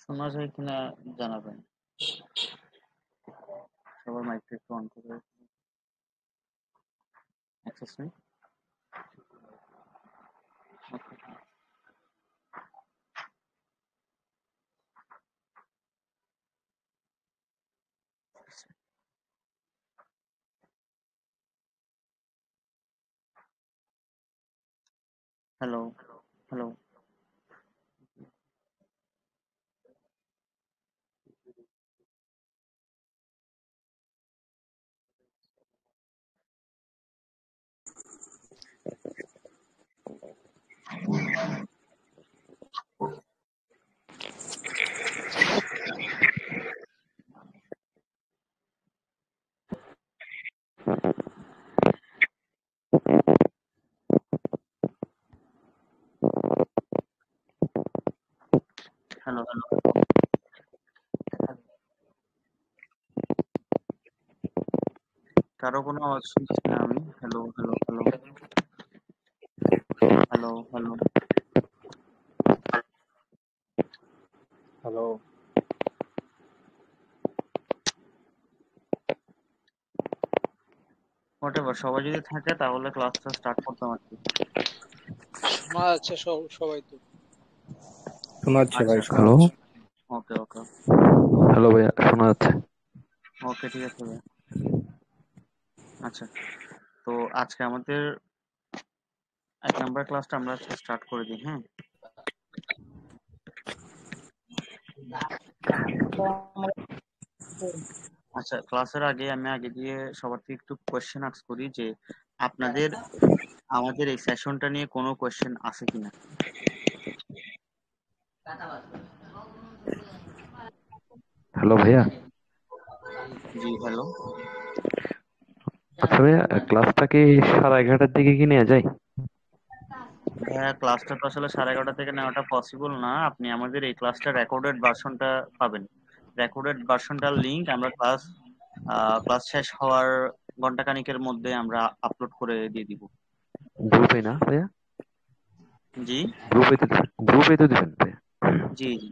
শোনা যায় কিনা জানাবেন। সবার মাইকটা একটু অন করে অ্যাক্সেস নেই। Hello, hello. Hello, hello. কারো কোনো আওয়াজ শুনছি না আমি। Hello, hello, hello, hello, hello, hello. Whatever, সবাই যদি থাকে তাহলে ক্লাসটা স্টার্ট করতাম আর কি। আচ্ছা সবাই তো শোনা যাচ্ছে ভাই, আচ্ছা, শোনা হ্যালো, যাচ্ছে। ওকে, ওকে, হ্যালো ভাইয়া, শোনা যাচ্ছে? ওকে, ঠিক আছে ভাই। আচ্ছা, তো আজকে আমাদের 1 নম্বর ক্লাসটা আমরা আজকে স্টার্ট করে দিই, হ্যাঁ? আচ্ছা, ক্লাসের আগে আমি আগে দিয়ে সবার থেকে একটু কোয়েশ্চেন আস্ক করি যে আপনাদের আমাদের এই সেশনটা নিয়ে কোনো কোয়েশ্চেন আছে কিনা। হ্যালো ভাইয়া। জি, হ্যালো। আচ্ছা ভাইয়া, ক্লাসটা কি 11:30টার দিকে কি নেওয়া যায়? ভাইয়া, ক্লাসটা তো আসলে 11:30 থেকে নেওয়াটা পসিবল না। আপনি আমাদের এই ক্লাসটা রেকর্ডেড ভার্সনটা পাবেন। রেকর্ডেড ভার্সনটার লিংক আমরা ক্লাস শেষ হওয়ার ঘন্টাখানিকের মধ্যে আমরা আপলোড করে দিয়ে দিব। গ্রুপে না ভাইয়া? জি, গ্রুপে তো দিবেন ভাইয়া? জি, জি।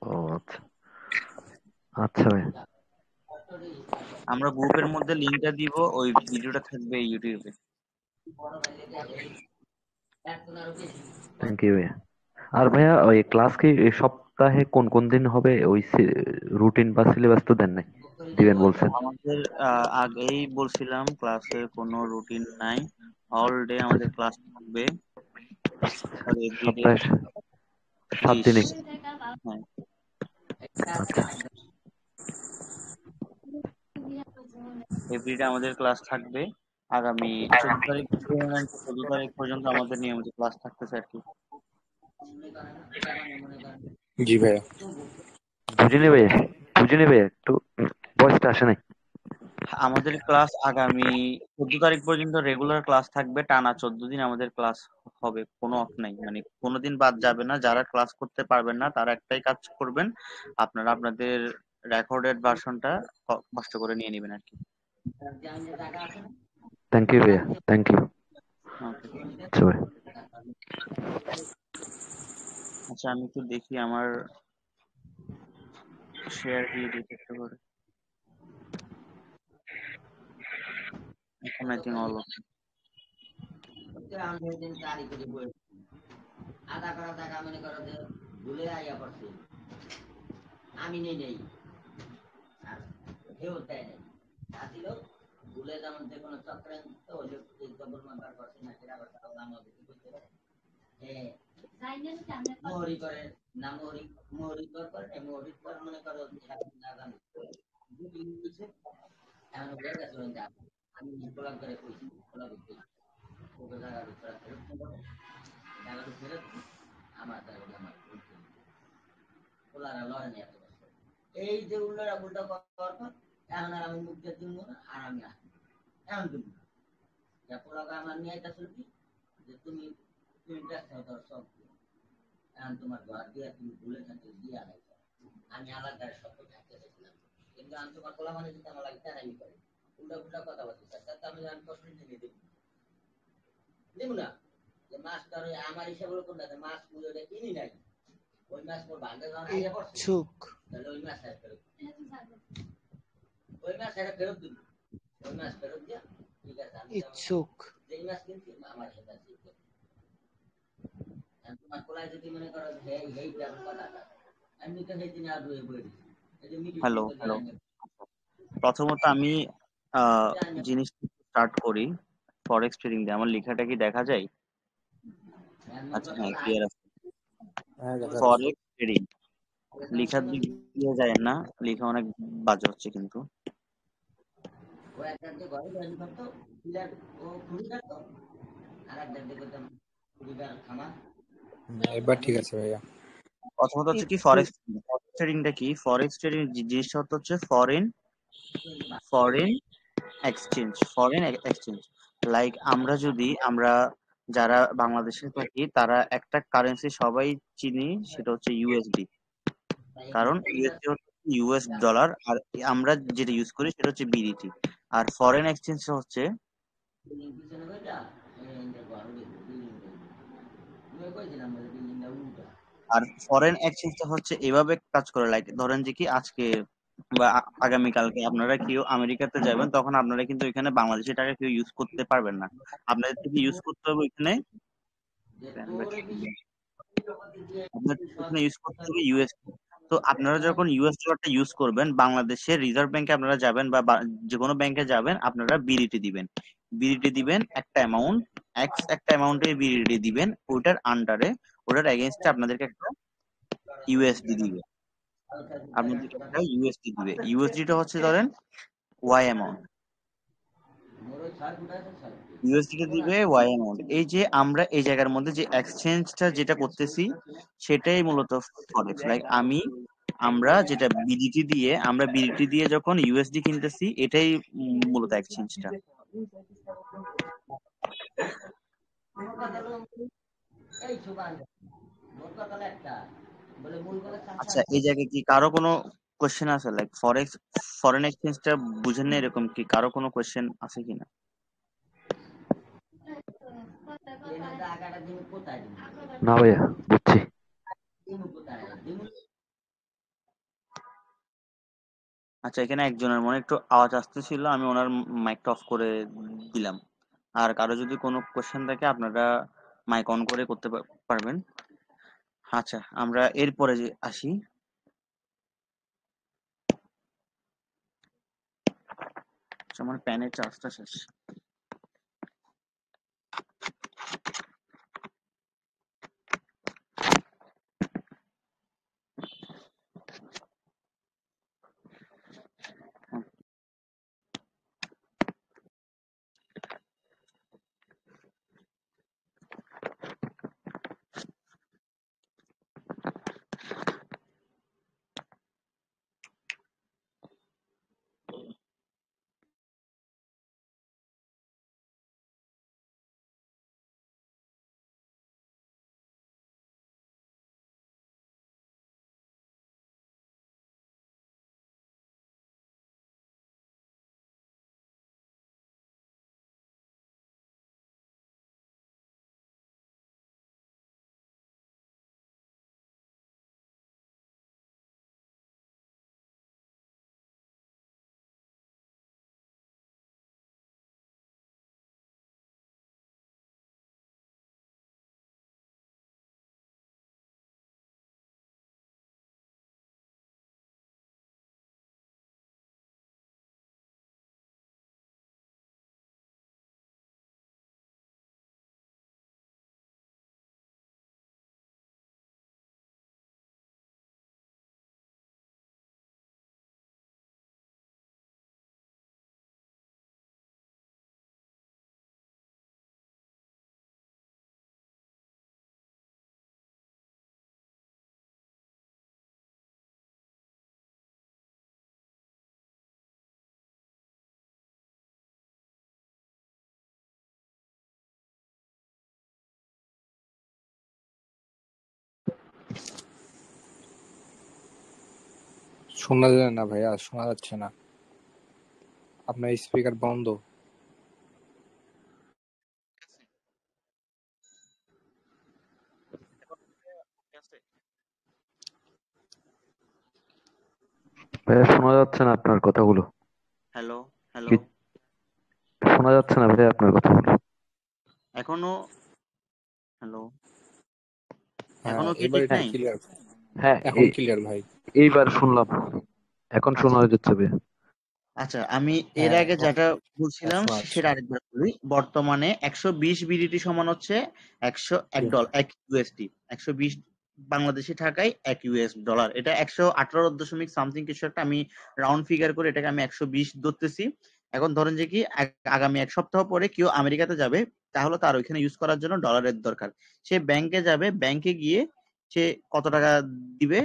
ও আচ্ছা, আচ্ছা ভাইয়া। আমরা গ্রুপের মধ্যে লিংকটা দিব, ওই ভিডিওটা থাকবে ইউটিউবে। থ্যাংক ইউ ভাইয়া। আর ভাইয়া, ওই ক্লাস কি এই সপ্তাহে কোন কোন দিন হবে? ওই রুটিন বা সিলেবাস তো দেন নাই, দিবেন বলছেন। আমাদের আগেই বলছিলাম ক্লাসের কোনো রুটিন নাই। অল ডে আমাদের ক্লাস থাকবে, আর এভরিডে। সপ্তাহে জি, 7 দিনই? হ্যাঁ। আচ্ছা, এভরিডে আমাদের ক্লাস থাকবে। আগামী 14 তারিখ থেকে 14 তারিখ পর্যন্ত আমাদের নিয়মিত ক্লাস থাকতেছে আর কি। জি ভাইয়া। বুঝিনি ভাইয়া, বুঝিনি ভাইয়া, একটু ভয়েসটা আসে নাই। আমাদের ক্লাস আগামী 14 তারিখ পর্যন্ত রেগুলার ক্লাস থাকবে, টানা 14 দিন আমাদের ক্লাস হবে, কোনো অফ নাই, মানে কোনো দিন বাদ যাবে না। যারা ক্লাস করতে পারবেন না তারা একটাই কাজ করবেন, আপনারা আপনাদের রেকর্ডেড ভার্সনটা কষ্ট করে নিয়ে নেবেন আর কি। থ্যাংক ইউ ভাইয়া, থ্যাংক ইউ। ওকে। আচ্ছা ভাই। আচ্ছা, আমি একটু দেখি আমার শেয়ার দিয়ে দেখি একটু করে। এখন আই থিঙ্ক অল ওকে। ইচ্ছুক। ইচ্ছুক। হ্যালো। প্রথমত আমি আহ জিনিস স্টার্ট করি ফরেক্স ট্রেডিং দিয়ে। আমার লেখাটা কি দেখা যায়? আচ্ছা, হ্যাঁ, ক্লিয়ার আছে। হ্যাঁ দেখা যাচ্ছে। ফরেক্স ট্রেডিং লেখার দিক দিয়ে যায় না, লেখা অনেক বাজে হচ্ছে কিন্তু। এবার ঠিক আছে ভাইয়া। প্রথমত হচ্ছে কি ইচ্ছুক। ফরেক্স ট্রেডিংটা কি? ফরেক্স ট্রেডিং জিনিসটা হচ্ছে ফরেন ফরেন এক্সচেঞ্জ। লাইক আমরা যারা বাংলাদেশে থাকি তারা একটা কারেন্সি সবাই চিনি, সেটা হচ্ছে ইউএসডি। কারণ ইউএসডি হচ্ছে ইউএস ডলার, আর আমরা যেটা ইউজ করি সেটা হচ্ছে বিডিটি। আর ফরেন এক্সচেঞ্জ হচ্ছে, এভাবে কাজ করে। লাইক ধরেন যে কি আজকে বা আগামীকালকে আপনারা কেউ আমেরিকাতে যাবেন, তখন আপনারা কিন্তু এখানে বাংলাদেশি টাকা কেউ ইউজ করতে পারবেন না। আপনাদের থেকে ইউজ করতে হবে এখানে, আপনাদের এখানে ইউজ করতে হবে ইউএসডি। তো আপনারা যখন ইউএস ডলারটা ইউজ করবেন, বাংলাদেশের রিজার্ভ ব্যাংকে আপনারা যাবেন বা যে কোনো ব্যাংকে যাবেন, আপনারা বিডিটি দিবেন একটা অ্যামাউন্ট, একটা অ্যামাউন্টে বিডিটি দিবেন। ওটার এগেইনস্টে আপনাদেরকে একটা ইউএসডি দিবে। ইউএসডিটা হচ্ছে ধরেন ওয়াই অ্যামাউন্ট, ইউএসডিটা দিবে ওয়াই অ্যামাউন্ট। এই যে আমরা এই জায়গার মধ্যে যে এক্সচেঞ্জটা যেটা করতেছি সেটাই মূলত ফরেক্স। লাইক আমরা বিডিটি দিয়ে যখন ইউএসডি কিনতেছি, এটাই মূলত এক্সচেঞ্জটা। আচ্ছা, এই জায়গায় কি কারো কোনো কোশ্চেন আছে? লাইক ফরেন এক্সচেঞ্জটা বুঝেন না, এরকম কি কারো কোনো কোশ্চেন আছে কিনা? না ভাইয়া, বুঝছি। আচ্ছা, এখানে একজনের মনে একটু আওয়াজ আসতেছিল, আমি ওনার মাইকটা অফ করে দিলাম। আর কারো যদি কোনো কোশ্চেন থাকে আপনারা মাইক অন করে করতে পারবেন। আচ্ছা, আমরা এরপরে যে আসি। আচ্ছা, আমার প্যানের চার্জটা শেষ। শোনা যায় না ভাইয়া, শোনা যাচ্ছে না। আপনার স্পিকার বন্ধ। ভাইয়া শোনা যাচ্ছে না আপনার কথাগুলো। হ্যালো হ্যালো কি শোনা যাচ্ছে না ভাইয়া আপনার কথাগুলো। এখনো হ্যালো হ্যাঁ, এখনো কি এবার ঠিক একটু নাই? ক্লিয়ার। হ্যাঁ, এখন ক্লিয়ার ভাই। এইবার শুনলাম। এখন শোনা আচ্ছা যাচ্ছে ভাইয়া। আচ্ছা, আমি এর হ্যাঁ, আগে এখন যেটা হ্যাঁ, বলছিলাম শোনা যাচ্ছে। সেটা আরেকবার বলি। বর্তমানে 120 বিডিটি সমান হচ্ছে 1 ইউএসডি। 120 বাংলাদেশি টাকায় 1 ইউএস ডলার। এটা 118 সামথিং কিছু একটা, আমি রাউন্ড ফিগার করে এটাকে আমি 120 ধরতেছি। এখন ধরেন যে কি আগামী 1 সপ্তাহ পরে কেউ আমেরিকাতে যাবে, তাহলে তার ওইখানে ইউজ করার জন্য ডলারের দরকার। সে ব্যাংকে যাবে, ব্যাংকে গিয়ে সে কত টাকা দিবে?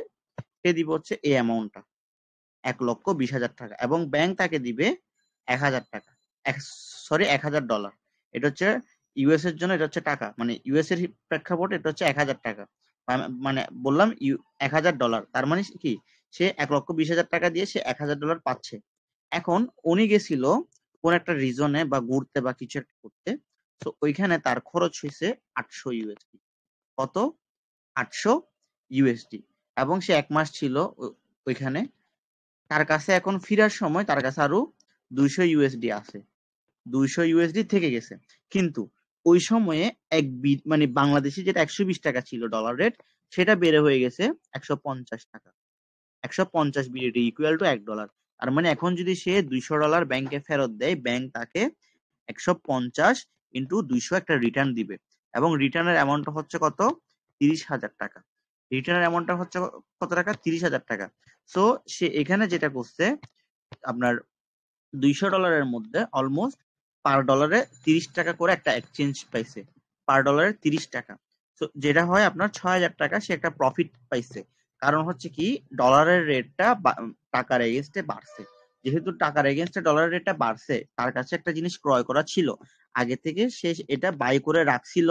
সে দিবে হচ্ছে এই অ্যামাউন্টটা, 1,20,000 টাকা, এবং ব্যাংক তাকে দিবে 1,000 টাকা, সরি 1,000 ডলার। এটা হচ্ছে ইউএস এর জন্য, এটা হচ্ছে টাকা, মানে ইউএস এর প্রেক্ষাপটে এটা হচ্ছে 1,000 টাকা। মানে বললাম 1,000 ডলার, তার মানে কি সে 1,20,000 টাকা দিয়ে সে 1,000 ডলার পাচ্ছে। এখন উনি গেছিল কোন একটা রিজনে বা ঘুরতে বা কিছু একটা করতে, তো ওইখানে তার খরচ হয়েছে 800 ইউএসডি। কত? 800 ইউএসডি। এবং সে 1 মাস ছিল ওইখানে। তার কাছে এখন ফিরার সময় তার কাছে আরো 200 ইউএসডি আছে, 200 ইউএসডি থেকে গেছে। কিন্তু ওই সময়ে মানে বাংলাদেশি যেটা 120 টাকা ছিল ডলার রেট, সেটা বেড়ে হয়ে গেছে 150 টাকা। 150 বিডিটি ইকুয়াল টু $1। তার মানে এখন যদি সে $200 ব্যাংকে ফেরত দেয়, ব্যাংক তাকে 150 × 200 একটা রিটার্ন দিবে, এবং রিটার্নের অ্যামাউন্টটা হচ্ছে কত? 30,000 টাকা। রিটার্নের অ্যামাউন্টটা হচ্ছে কত টাকা? 30,000 টাকা। সো সে এখানে যেটা করছে, আপনার $200 মধ্যে অলমোস্ট পার ডলারে 30 টাকা করে একটা এক্সচেঞ্জ পাইছে, পার ডলারে 30 টাকা। তো যেটা হয় আপনার 6,000 টাকা সে একটা প্রফিট পাইছে। কারণ হচ্ছে কি, ডলারের রেটটা টাকার এগেনস্টে বাড়ছে। যেহেতু টাকার এগেনস্টে ডলারের রেটটা বাড়ছে, তার কাছে একটা জিনিস ক্রয় করা ছিল আগে থেকে, সে এটা বাই করে রাখছিল,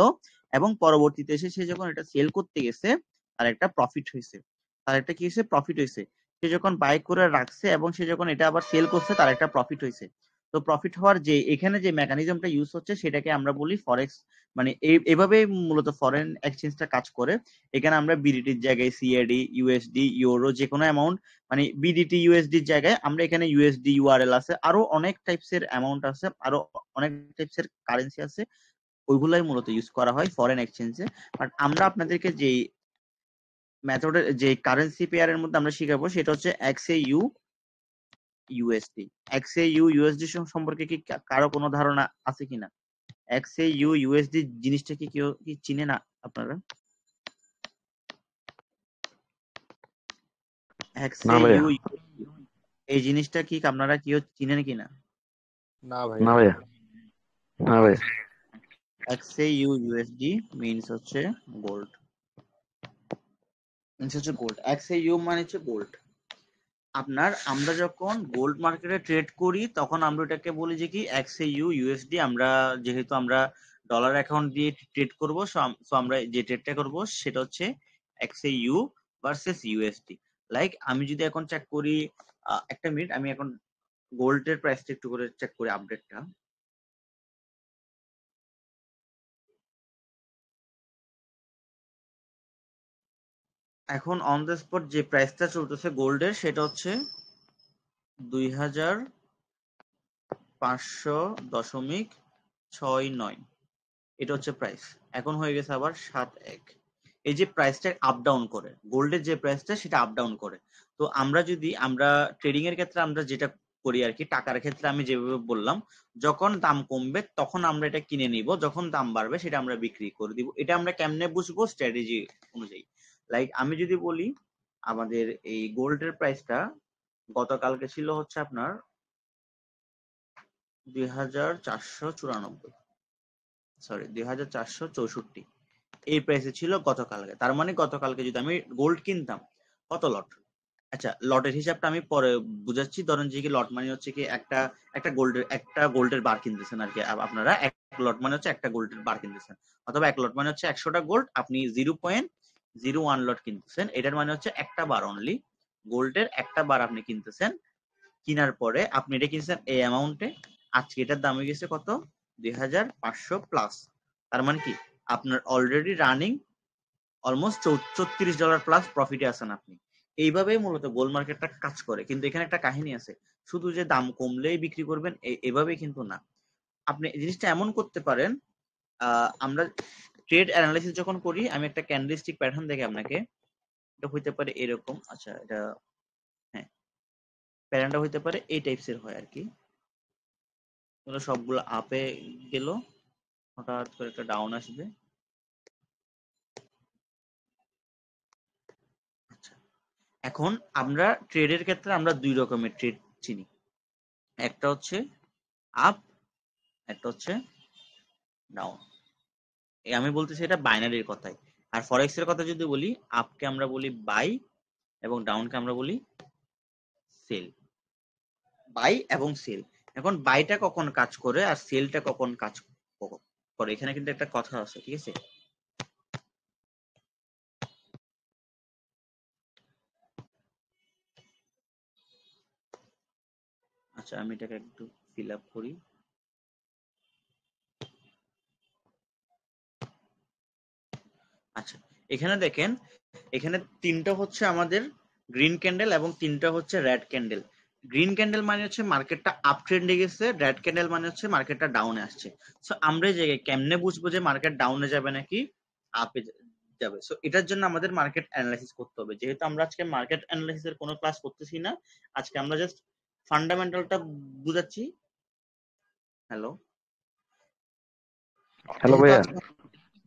এবং পরবর্তীতে এসে সে যখন এটা সেল করতে গেছে, তার একটা প্রফিট হয়েছে। তার একটা কি হয়েছে? প্রফিট হয়েছে। সে যখন বাই করে রাখছে এবং সে যখন এটা আবার সেল করছে, তার একটা প্রফিট হয়েছে। তো প্রফিট হওয়ার যে এখানে যে মেকানিজমটা ইউজ হচ্ছে, সেটাকে আমরা বলি ফরেক্স। মানে এভাবেই মূলত ফরেন এক্সচেঞ্জটা কাজ করে। এখানে আমরা বিডিটির জায়গায় সিএডি, ইউএসডি, ইউরো, যে কোনো অ্যামাউন্ট, মানে বিডিটি ইউএসডির জায়গায় আমরা এখানে ইউএসডি, ইউআরএল আছে, আরো অনেক টাইপসের অ্যামাউন্ট আছে, আরো অনেক টাইপসের কারেন্সি আছে, ওইগুলাই মূলত ইউজ করা হয় ফরেন এক্সচেঞ্জে। বাট আমরা আপনাদেরকে যে মেথডের যে কারেন্সি পেয়ারের মধ্যে আমরা শিখাবো, সেটা হচ্ছে এক্সএইউ ইউএসডি। এক্সএইউ ইউএসডি সম্পর্কে কি কারো কোনো ধারণা আছে কিনা? এক্সএইউ ইউএসডি জিনিসটা কি কেউ কি চিনে না আপনারা? না ভাইয়া। এক্সএইউ এই জিনিসটা কি আপনারা কেউ চিনেন কিনা? না না ভাইয়া। ভাইয়া। না ভাইয়া। এক্সএইউ ইউএসডি মিনস হচ্ছে গোল্ড। মিনস হচ্ছে গোল্ড। এক্সএইউ মানে হচ্ছে গোল্ড। আমরা যখন গোল্ড মার্কেটে ট্রেড করি, তখন আমরা এটাকে বলি যে কি এক্সএইউ ইউএসডি। আমরা যেহেতু আমরা ডলার অ্যাকাউন্ট দিয়ে ট্রেড করব, সো আমরা যে ট্রেডটা করব সেটা হচ্ছে এক্সএইউ ভার্সেস ইউএসডি। লাইক আমি যদি এখন চেক করি, একটা মিনিট, আমি এখন গোল্ডের প্রাইসটা একটু করে চেক করি, আপডেটটা। এখন অন দ্য স্পট যে প্রাইসটা চলতেছে গোল্ডের, সেটা হচ্ছে 2,500.69। এটা হচ্ছে প্রাইস। এখন হয়ে গেছে আবার 7,1। এই যে প্রাইসটা আপ ডাউন করে, গোল্ডের যে প্রাইসটা সেটা আপ ডাউন করে। তো আমরা ট্রেডিং এর ক্ষেত্রে আমরা যেটা করি আর কি, টাকার ক্ষেত্রে আমি যেভাবে বললাম, যখন দাম কমবে তখন আমরা এটা কিনে নিব, যখন দাম বাড়বে সেটা আমরা বিক্রি করে দিব। এটা আমরা কেমনে বুঝবো? স্ট্র্যাটেজি অনুযায়ী। লাইক আমি যদি বলি, আমাদের এই গোল্ডের প্রাইসটা গতকালকে ছিল হচ্ছে আপনার 2,494, সরি 2,464, এই প্রাইসে ছিল গতকালকে। তার মানে গতকালকে যদি আমি গোল্ড কিনতাম, কত লট? আচ্ছা, লটের হিসাবটা আমি পরে বুঝাচ্ছি। ধরেন যে কি লট মানে হচ্ছে কি একটা গোল্ডের বার কিনতেছেন আর কি আপনারা। এক লট মানে হচ্ছে একটা গোল্ডের বার কিনতেছেন, অথবা এক লট মানে হচ্ছে 100টা গোল্ড আপনি 0.01 লট কিনতেছেন। এটার মানে হচ্ছে একটা বার অনলি, গোল্ডের একটা বার আপনি কিনতেছেন। কিনার পরে আপনি এটা কিনছেন এই অ্যামাউন্টে। আজকে এটার দাম হয়ে গেছে কত? 2,500 প্লাস। তার মানে কি, আপনার অলরেডি রানিং অলমোস্ট $34 প্লাস প্রফিটে আছেন আপনি। এইভাবেই মূলত গোল্ড মার্কেটটা কাজ করে। কিন্তু এখানে একটা কাহিনী আছে, শুধু যে দাম কমলেই বিক্রি করবেন এভাবেই কিন্তু না। আপনি এই জিনিসটা এমন করতে পারেন, আমরা ট্রেড অ্যানালাইসিস যখন করি, আমি একটা ক্যান্ডেলস্টিক প্যাটার্ন দেখে আপনাকে, এটা হইতে পারে এরকম, আচ্ছা এটা হ্যাঁ প্যাটার্নটা হইতে পারে এই টাইপসের হয় আর কি। সবগুলো আপে গেল, হঠাৎ করে একটা ডাউন আসবে। আচ্ছা, এখন আমরা ট্রেডের ক্ষেত্রে আমরা দুই রকমের ট্রেড চিনি, একটা হচ্ছে আপ, একটা হচ্ছে ডাউন। আমি বলতেছি এটা বাইনারির কথাই। আর ফরেক্স এর কথা যদি বলি, আপকে আমরা বলি বাই এবং ডাউনকে আমরা বলি সেল। বাই এবং সেল। এখন বাইটা কখন কাজ করে আর সেলটা কখন কাজ করে, এখানে কিন্তু একটা কথা আছে, ঠিক আছে? আচ্ছা আমি এটাকে একটু ফিল আপ করি। আচ্ছা এখানে দেখেন, এখানে তিনটা হচ্ছে আমাদের গ্রিন ক্যান্ডেল এবং তিনটা হচ্ছে রেড ক্যান্ডেল। গ্রিন ক্যান্ডেল মানে হচ্ছে মার্কেটটা আপ ট্রেন্ডে গেছে, রেড ক্যান্ডেল মানে হচ্ছে মার্কেটটা ডাউনে আসছে। সো আমরা এই জায়গায় কেমনে বুঝবো যে মার্কেট ডাউনে যাবে নাকি আপে যাবে? সো এটার জন্য আমাদের মার্কেট অ্যানালাইসিস করতে হবে। যেহেতু আমরা আজকে মার্কেট অ্যানালাইসিসের কোনো ক্লাস করতেছি না, আজকে আমরা জাস্ট ফান্ডামেন্টালটা বুঝাচ্ছি। হ্যালো হ্যালো যেহেতু ভাইয়া, আজকে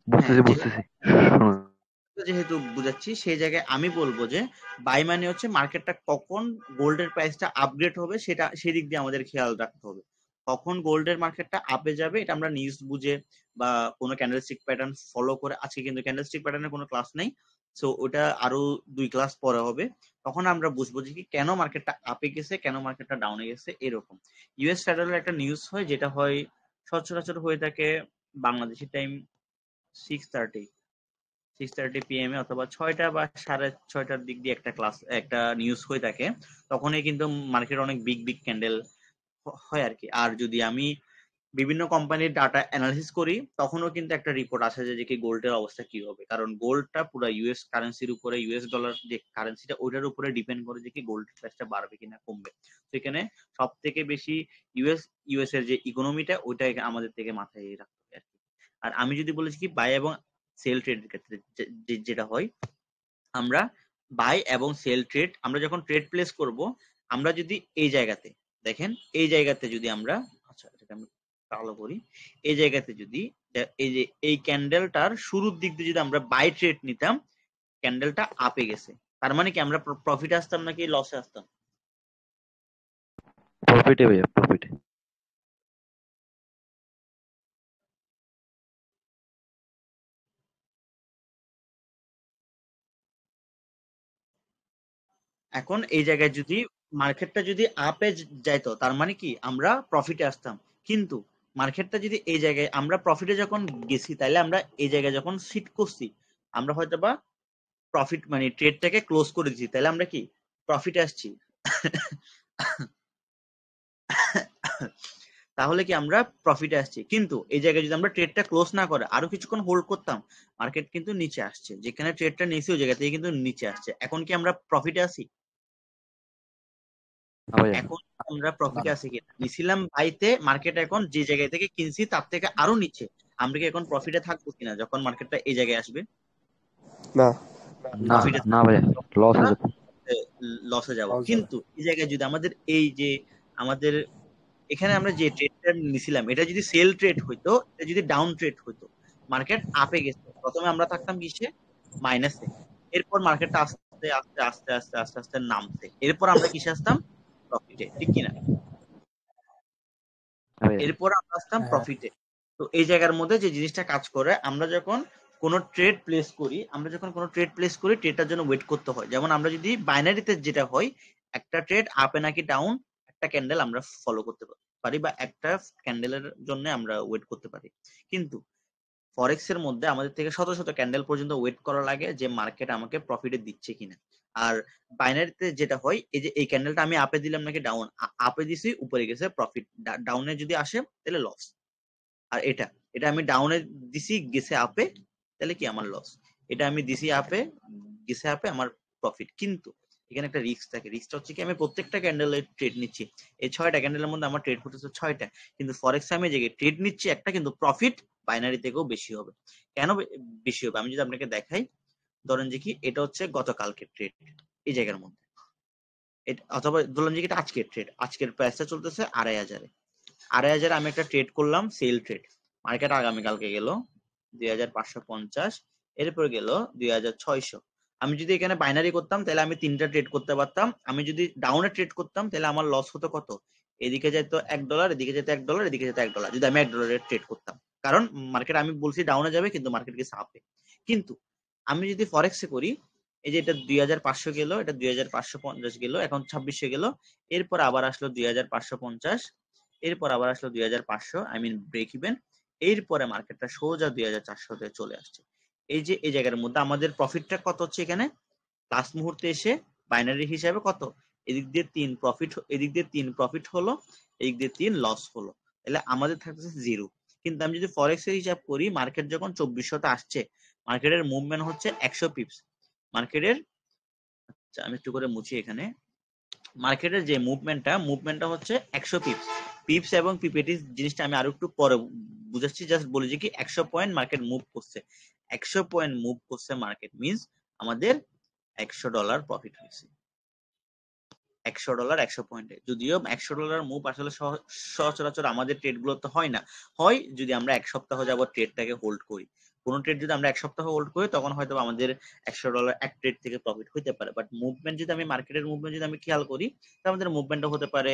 হ্যাঁ বুঝতেছি। শোনো, যেহেতু বুঝাচ্ছি, সেই জায়গায় আমি বলবো যে বাই মানে হচ্ছে মার্কেটটা কখন গোল্ডের প্রাইসটা আপগ্রেড হবে সেটা, সেই দিক দিয়ে আমাদের খেয়াল রাখতে হবে। কখন গোল্ডের মার্কেটটা আপে যাবে এটা আমরা নিউজ বুঝে বা কোনো ক্যান্ডেলস্টিক প্যাটার্ন ফলো করে, আজকে কিন্তু ক্যান্ডেলস্টিক প্যাটার্নের কোনো ক্লাস নেই, সো ওটা আরো 2 ক্লাস পরে হবে। তখন আমরা বুঝবো যে কি কেন মার্কেটটা আপে গেছে, কেন মার্কেটটা ডাউনে গেছে। এরকম ইউএস ফেডারেল একটা নিউজ হয়, যেটা হয় সচরাচর হয়ে থাকে বাংলাদেশি টাইম 6:30 6:30 PM এ, অথবা 6টা বা 6:30টার দিক দিয়ে একটা ক্লাস, একটা নিউজ হয়ে থাকে। তখনই কিন্তু মার্কেট অনেক বিগ বিগ ক্যান্ডেল হয় আর কি। আর যদি আমি বিভিন্ন কোম্পানির ডাটা অ্যানালিসিস করি, তখনও কিন্তু একটা রিপোর্ট আসে যে কি গোল্ডের অবস্থা কি হবে, কারণ গোল্ডটা পুরো ইউএস কারেন্সির উপরে, ইউএস ডলার যে কারেন্সিটা ওইটার উপরে ডিপেন্ড করে যে কি গোল্ড প্রাইসটা বাড়বে কিনা কমবে। তো এখানে সব থেকে বেশি ইউএস এর যে ইকোনমিটা ওইটা আমাদের থেকে মাথায় রাখতে হবে আর কি। আর আমি যদি বলেছি কি বাই এবং সেল ট্রেডের ক্ষেত্রে যেটা হয়, আমরা বাই এবং সেল ট্রেড, আমরা যখন ট্রেড প্লেস করব, আমরা যদি এই জায়গাতে দেখেন, এই জায়গাতে যদি আমরা, আচ্ছা এটাকে আমি কালো করি, এই জায়গাতে যদি এই যে এই ক্যান্ডেলটার শুরুর দিক দিয়ে যদি আমরা বাই ট্রেড নিতাম, ক্যান্ডেলটা আপে গেছে, তার মানে কি আমরা প্রফিটে আসতাম নাকি লসে আসতাম? প্রফিটে ভাইয়া, প্রফিটে। এখন এই জায়গায় যদি মার্কেটটা যদি আপে যাইতো, তার মানে কি আমরা প্রফিটে আসতাম। কিন্তু মার্কেটটা যদি এই জায়গায় আমরা প্রফিটে যখন গেছি, তাহলে আমরা এই জায়গায় যখন সিট করছি, আমরা হয়তো বা প্রফিট মানে ট্রেডটাকে ক্লোজ করে দিচ্ছি, তাহলে আমরা কি প্রফিটে আসছি? তাহলে কি আমরা প্রফিটে আসছি। কিন্তু এই জায়গায় যদি আমরা ট্রেডটা ক্লোজ না করে আরো কিছুক্ষণ হোল্ড করতাম, মার্কেট কিন্তু নিচে আসছে, যেখানে ট্রেডটা নিয়েছি ওই জায়গা থেকে কিন্তু নিচে আসছে। এখন কি আমরা প্রফিটে আছি? না ভাইয়া। এখন আমরা না প্রফিটে না আছি কিনা? নিছিলাম বাইতে, মার্কেট এখন যে জায়গা থেকে কিনছি তার থেকে আরো নিচে, আমরা কি এখন প্রফিটে থাকবো কিনা যখন মার্কেটটা এই জায়গায় আসবে? না। না প্রফিটে না ভাইয়া, লস হয়ে যাবে। লসে যাব। লস যাবে। কিন্তু এই জায়গায় যদি আমাদের এই যে আমাদের এখানে আমরা যে ট্রেডটা নিছিলাম, এটা যদি সেল ট্রেড হইতো, এটা যদি ডাউন ট্রেড হইতো, মার্কেট আপে গেছে, প্রথমে আমরা থাকতাম কিসে? মাইনাসে। এরপর মার্কেটটা আস্তে আস্তে আস্তে আস্তে আস্তে আস্তে নামছে, এরপর আমরা কিসে আসতাম? প্রফিটে, ঠিক কিনা? হ্যাঁ ভাইয়া। এরপর আমরা আসতাম হ্যাঁ প্রফিটে। তো এই জায়গার মধ্যে যে জিনিসটা কাজ করে, আমরা যখন কোনো ট্রেড প্লেস করি, ট্রেডটার জন্য ওয়েট করতে হয়। যেমন আমরা যদি বাইনারিতে যেটা হয়, একটা ট্রেড আপে নাকি ডাউন, একটা ক্যান্ডেল আমরা ফলো করতে পারি বা একটা ক্যান্ডেলের জন্য আমরা ওয়েট করতে পারি। কিন্তু ফরেক্স এর মধ্যে আমাদের থেকে শত শত ক্যান্ডেল পর্যন্ত ওয়েট করা লাগে যে মার্কেট আমাকে প্রফিটে দিচ্ছে কিনা। আর বাইনারিতে যেটা হয়, এই যে এই ক্যান্ডেলটা আমি আপে দিলাম নাকি ডাউন, আপে দিছি উপরে গেছে প্রফিট, ডাউনে যদি আসে তাহলে লস। আর এটা এটা আমি ডাউনে দিছি গেছে আপে, তাহলে কি আমার লস। এটা আমি দিছি আপে গেছে আপে, আমার প্রফিট। কিন্তু এখানে একটা রিস্ক থাকে। রিস্কটা হচ্ছে কি, আমি প্রত্যেকটা ক্যান্ডেলের ট্রেড নিচ্ছি, এই 6টা ক্যান্ডেলের মধ্যে আমার ট্রেড হতেছে 6টা, কিন্তু ফরেক্স আমি যে ট্রেড নিচ্ছি একটা, কিন্তু প্রফিট বাইনারি থেকেও বেশি হবে। কেন বেশি হবে আমি যদি আপনাকে দেখাই, ধরেন যে কি এটা হচ্ছে গতকালকের ট্রেড এই জায়গার মধ্যে, অথবা ধরলাম যে এটা আজকের ট্রেড, আজকের প্রাইসটা চলতেছে 2500-এ, 2500 আমি একটা ট্রেড করলাম সেল ট্রেড, মার্কেট আগামীকালকে গেল 2550, এরপরে গেল 2600। আমি যদি এখানে বাইনারি করতাম তাহলে আমি 3টা ট্রেড করতে পারতাম। আমি যদি ডাউনে ট্রেড করতাম তাহলে আমার লস হতো কত, এদিকে যেত $1, এদিকে যেত $1, এদিকে যেত $1, যদি আমি $1 ট্রেড করতাম, কারণ মার্কেট আমি বলছি ডাউনে যাবে কিন্তু মার্কেট গেছে আপে। কিন্তু আমি যদি ফরেক্সে করি, এই যে এটা 2500 গেল, এটা 2550 গেল, এখন 2600 গেল, এরপর আবার আসলো 2550, এরপর আবার আসলো 2500, আই মিন ব্রেক ইভেন, এরপরে মার্কেটটা সোজা 2400-তে চলে আসছে। এই যে এই জায়গার মধ্যে আমাদের প্রফিটটা কত হচ্ছে এখানে, লাস্ট মুহূর্তে এসে বাইনারি হিসাবে কত, এদিক দিয়ে 3 প্রফিট, এদিক দিয়ে 3 প্রফিট হলো, এদিক দিয়ে 3 লস হলো, তাহলে আমাদের থাকতেছে 0। কিন্তু আমি যদি ফরেক্স এর হিসাব করি, মার্কেট যখন 2400-তে আসছে, মার্কেটের মুভমেন্ট হচ্ছে 100 পিপস, মার্কেটের, আচ্ছা আমি একটু করে মুছি এখানে, মার্কেটের যে মুভমেন্টটা হচ্ছে 100 পিপস। পিপস এবং পিপিটি জিনিসটা আমি আরো একটু পরে বুঝাচ্ছি, জাস্ট বলি যে কি 100 পয়েন্ট মার্কেট মুভ করছে, 100 পয়েন্ট মুভ করছে মার্কেট মিন্স আমাদের $100 প্রফিট হয়েছে। $100 100 পয়েন্টে, যদিও $100 মুভ আসলে সচরাচর আমাদের ট্রেড গুলোতে হয় না, হয় যদি আমরা এক সপ্তাহ যাবত ট্রেডটাকে হোল্ড করি। কোন ট্রেড যদি আমরা এক সপ্তাহ হোল্ড করি তখন হয়তো আমাদের $100 এক ট্রেড থেকে প্রফিট হতে পারে, বাট মুভমেন্ট যদি আমি মার্কেটের মুভমেন্ট যদি আমি খেয়াল করি, তাহলে আমাদের মুভমেন্টটা হতে পারে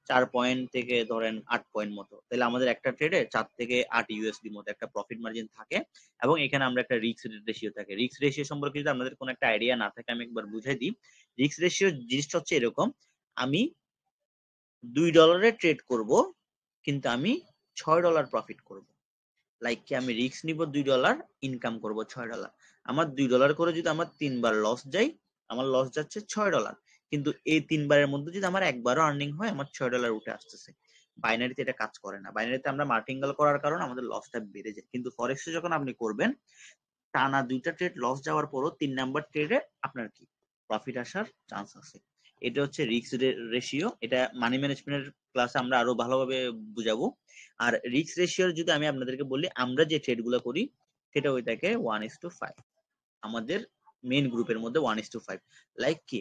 4 পয়েন্ট থেকে ধরেন 8 পয়েন্ট মতো, তাহলে আমাদের একটা ট্রেডে 4 থেকে 8 ইউএসডি মতো একটা প্রফিট মার্জিন থাকে। এবং এখানে আমরা একটা রিস্ক রেশিও থাকে। রিস্ক রেশিও সম্পর্কে যদি আপনাদের কোনো একটা আইডিয়া না থাকে আমি একবার বুঝাই দিই। রিস্ক রেশিও জিনিসটা হচ্ছে এরকম, আমি $2 ট্রেড করব কিন্তু আমি $6 প্রফিট করব। লাইক কি আমি রিস্ক নিব $2, ইনকাম করব $6। আমার $2 করে যদি আমার 3 বার লস যায়, আমার লস যাচ্ছে $6, কিন্তু এই 3 বারের মধ্যে যদি আমার একবারও আর্নিং হয় আমার $6 উঠে আসতেছে। বাইনারিতে এটা কাজ করে না, বাইনারিতে আমরা মার্টিঙ্গেল করার কারণে আমাদের লসটা বেড়ে যায়, কিন্তু ফরেক্সে যখন আপনি করবেন টানা 2টা ট্রেড লস যাওয়ার পরও 3 নাম্বার ট্রেডে আপনার কি প্রফিট আসার চান্স আছে। এটা হচ্ছে রিস্ক রেশিও, এটা মানি ম্যানেজমেন্টের ক্লাসে আমরা আরো ভালোভাবে বুঝাবো। আর রিস্ক রেশিওর যদি আমি আপনাদেরকে বলি, আমরা যে ট্রেড গুলো করি সেটা ওইটাকে 1:5, আমাদের মেইন গ্রুপের মধ্যে 1:5। লাইক কি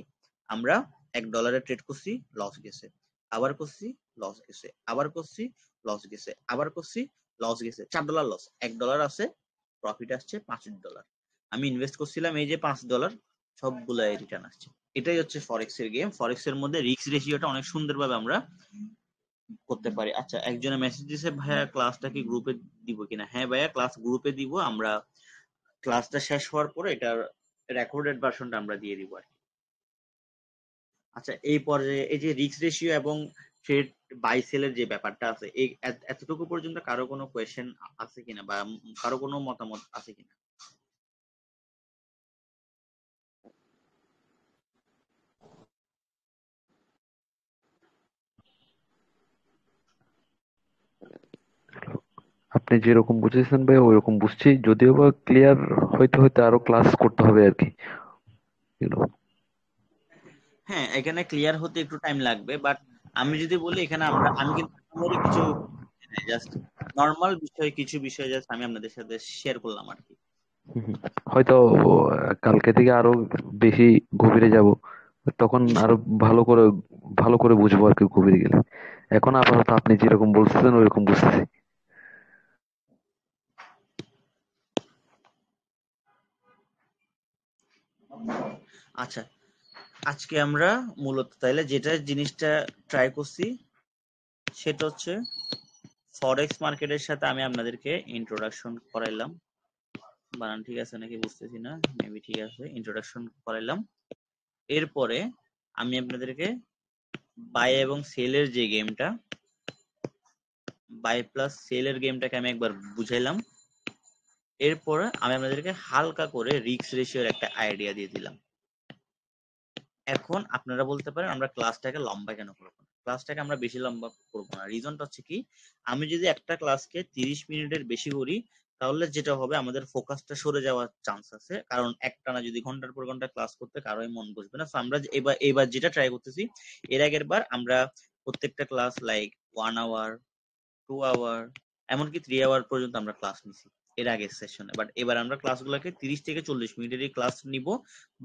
আমরা $1 ট্রেড করছি, লস গেছে, আবার করছি লস গেছে, আবার করছি লস গেছে, আবার করছি লস গেছে, $4 লস, $1 আছে প্রফিট আসছে $5। আমি ইনভেস্ট করছিলাম এই যে $5, সবগুলো রিটার্ন আসছে। এটাই হচ্ছে ফরেক্স এর গেম। ফরেক্স এর মধ্যে রিস্ক রেশিওটা অনেক সুন্দরভাবে আমরা করতে পারি। আচ্ছা একজনে মেসেজ দিয়েছে, ভাইয়া ক্লাসটা কি গ্রুপে দিব কিনা? হ্যাঁ ভাইয়া, ক্লাস গ্রুপে দিব আমরা, ক্লাসটা শেষ হওয়ার পরে এটার রেকর্ডেড ভার্সনটা আমরা দিয়ে দিব আর কি। আচ্ছা এই পর্যায়ে এই যে রিস্ক রেশিও এবং ট্রেড বাই সেলের যে ব্যাপারটা আছে, এই এতটুকু পর্যন্ত কারো কোনো কোয়েশ্চেন আছে কিনা বা কারো কোনো মতামত আছে কিনা? আপনি যেরকম বুঝেছেন ভাই ওইরকম বুঝছি, যদিও বা ক্লিয়ার হইতে হইতে আরো ক্লাস করতে হবে আর কি, you know। হ্যাঁ এখানে ক্লিয়ার হতে একটু টাইম লাগবে, বাট আমি যদি বলি এখানে আমি কিন্তু আহামরি কিছু জাস্ট নর্মাল বিষয়, কিছু বিষয় জাস্ট আমি আপনাদের সাথে শেয়ার করলাম আর কি। হুম হুম। হয়তো কালকে থেকে আরো বেশি গভীরে যাব, তখন আরো ভালো করে ভালো করে বুঝবো আর কি গভীরে গেলে। এখন আপাতত আপনি যেরকম বলতেছেন ওইরকম বুঝতেছি। আচ্ছা আজকে আমরা মূলত তাইলে যেটা জিনিসটা ট্রাই করছি সেটা হচ্ছে ফরেক্স মার্কেটের সাথে আমি আপনাদেরকে ইন্ট্রোডাকশন করাইলাম, বানান ঠিক আছে নাকি বুঝতেছি না, মেবি ঠিক আছে, ইন্ট্রোডাকশন করাইলাম। এরপরে আমি আপনাদেরকে বাই এবং সেলের যে গেমটা, বাই প্লাস সেলের গেমটাকে আমি একবার বুঝাইলাম। এরপরে আমি আপনাদেরকে হালকা করে রিস্ক রেশিওর একটা আইডিয়া দিয়ে দিলাম। এখন আপনারা বলতে পারেন আমরা ক্লাসটাকে লম্বা কেন করবো না? ক্লাসটাকে আমরা বেশি লম্বা করবো না, রিজনটা হচ্ছে কি, আমি যদি একটা ক্লাসকে 30 মিনিটের বেশি করি তাহলে যেটা হবে আমাদের ফোকাসটা সরে যাওয়ার চান্স আছে, কারণ একটানা যদি ঘন্টার পর ঘন্টা ক্লাস করতে কারোই মন বসবে না। So আমরা এবার যেটা ট্রাই করতেছি, এর আগের বার আমরা প্রত্যেকটা ক্লাস লাইক 1 আওয়ার, 2 আওয়ার, এমনকি 3 আওয়ার পর্যন্ত আমরা ক্লাস নিছি এর আগের সেশনে। বাট এবার আমরা ক্লাসগুলোকে 30 থেকে 40 মিনিটেরই ক্লাস নিব।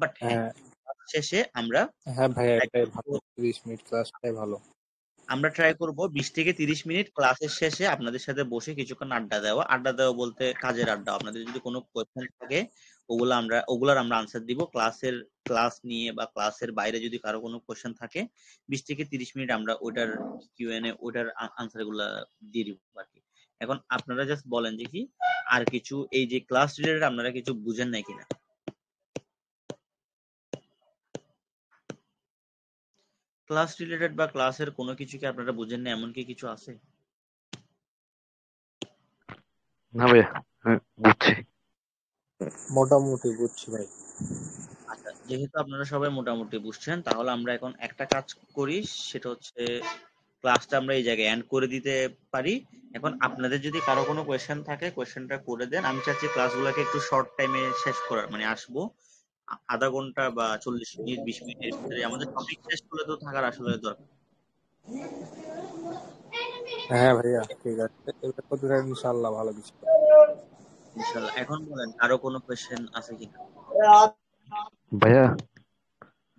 বাট হ্যাঁ, হ্যাঁ class শেষে আমরা হ্যাঁ ভাইয়া, try এটাই করবো ভালো, 30 মিনিট ক্লাসটাই ভালো। আমরা ট্রাই করব 20 থেকে 30 মিনিট ক্লাসের শেষে আপনাদের সাথে বসে কিছুক্ষণ আড্ডা দেওয়া বলতে কাজের আড্ডা। আপনাদের যদি কোনো কোয়েশ্চেন থাকে ওগুলার আমরা আনসার দিব। ক্লাস নিয়ে বা ক্লাসের বাইরে যদি কারো কোনো কোয়েশ্চেন থাকে 20 থেকে 30 মিনিট আমরা ওটার আনসার গুলা দিয়ে দিব আর কি। এখন আপনারা জাস্ট বলেন যে কি আর কিছু এই যে ক্লাস রিলেটেড আপনারা কিছু বুঝেন নাই কিনা। ক্লাস রিলেটেড বা ক্লাসের কোনো কিছু কি আপনারা বুঝেন না এমন কি কিছু আছে? না ভাইয়া, বুঝছি। মোটামুটি বুঝছি ভাই। আচ্ছা, যেহেতু আপনারা সবাই মোটামুটি বুঝছেন তাহলে আমরা এখন একটা কাজ করি, সেটা হচ্ছে ক্লাসটা আমরা এই জায়গায় এন্ড করে দিতে পারি। এখন আপনাদের যদি কারো কোনো কোয়েশ্চেন থাকে কোয়েশ্চেনটা করে দেন। আমি চাচ্ছি ক্লাসগুলোকে একটু শর্ট টাইমে শেষ করার, মানে আসবো আধা ঘন্টা বা 40 মিনিট 20 মিনিটের ভিতরে আমাদের টপিক শেষ করলে তো থাকার আসলে দরকার। হ্যাঁ ভাইয়া ঠিক আছে, এবার করতে থাকেন, ইনশাআল্লাহ ভালো কিছু। ইনশাল্লাহ। এখন বলেন কারো কোনো কোয়েশ্চেন আছে কিনা। ভাইয়া,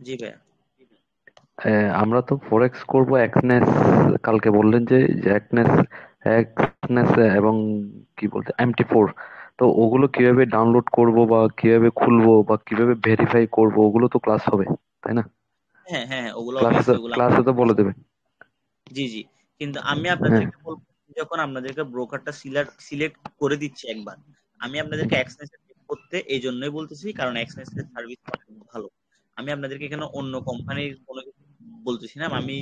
জি ভাইয়া। আমরা তো ফরেক্স করব এক্সনেস, কালকে বললেন যে এক্সনেস, এক্সনেস এবং কি বলতে MT4, তো ওগুলো কিভাবে ডাউনলোড করব বা কিভাবে খুলবো বা কিভাবে ভেরিফাই করব, ওগুলো তো ক্লাস হবে, তাই না? হ্যাঁ হ্যাঁ হ্যাঁ, ওগুলো ক্লাসে তো অবভিয়াসলি ওগুলো ক্লাসে তো বলে দেবে। জি জি। কিন্তু আমি হ্যাঁ, আপনাদেরকে বলবো, যখন আপনাদেরকে ব্রোকারটা সিলেক্ট করে দিচ্ছি একবার, আমি আপনাদেরকে এক্সনেস করতে এই জন্যই বলতেছি কারণ এক্সনেস এর সার্ভিস অনেক ভালো। আমি আপনাদেরকে এখানে অন্য কোম্পানির কোনো কিছু বলতেছি না, আমি